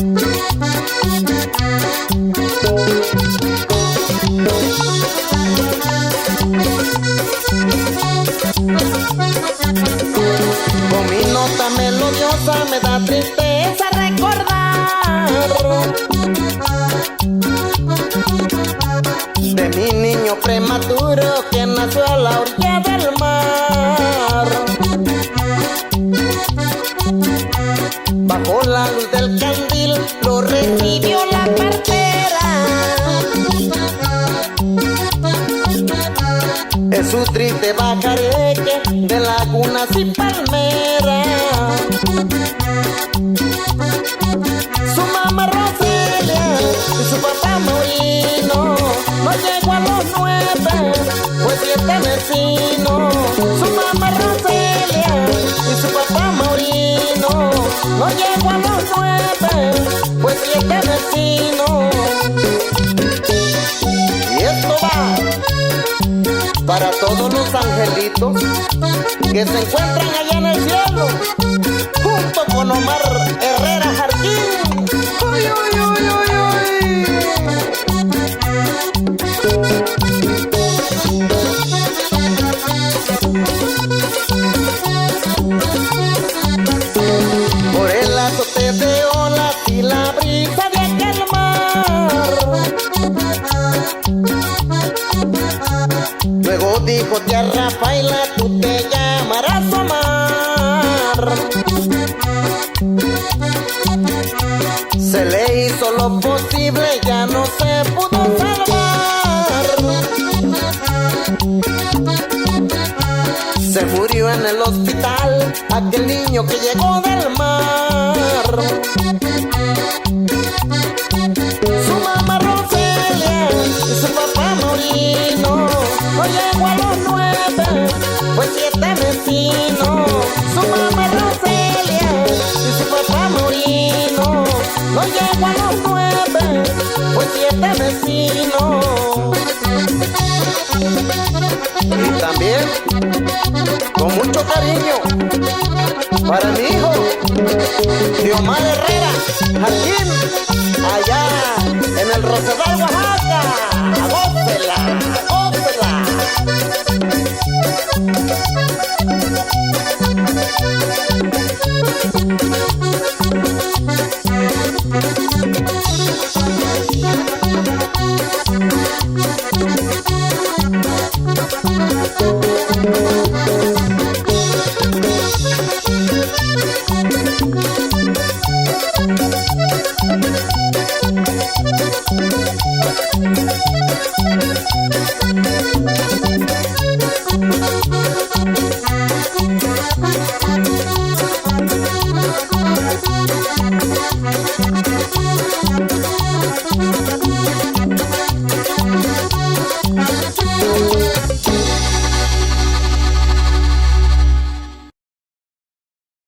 Con mi nota melodiosa me da tristeza recordar de mi niño prematuro que nació a la orilla del mar. Bajo la luz del candil lo recibió la partera. Es su triste bajareque de lagunas y palmeras. Su mamá Roselia y su papá Morino no llegó a los 9, pues 7 vecinos. Su mamá Roselia y su papá Morino no llegó a los 9, pues 7 vecinos. Y esto va para todos los angelitos que se encuentran allá en el cielo, junto con Omar Herrera Jarquín. ¡Uy, uy, uy, uy, uy! Por el azote de olas y la brisa de aquel mar, luego dijo tía Rafaela, tú te llamarás Omar. Se le hizo lo posible, ya no se pudo salvar. Se murió en el hospital aquel niño que llegó del mar. Su mamá Roselia y su papá Morino no llegó a los 9, pues 7 vecinos. Su mamá Roselia y su papá Morino no llegó a los 9, pues 7 vecinos. Y también, con mucho cariño, para mi hijo, Omar Herrera Jarquín.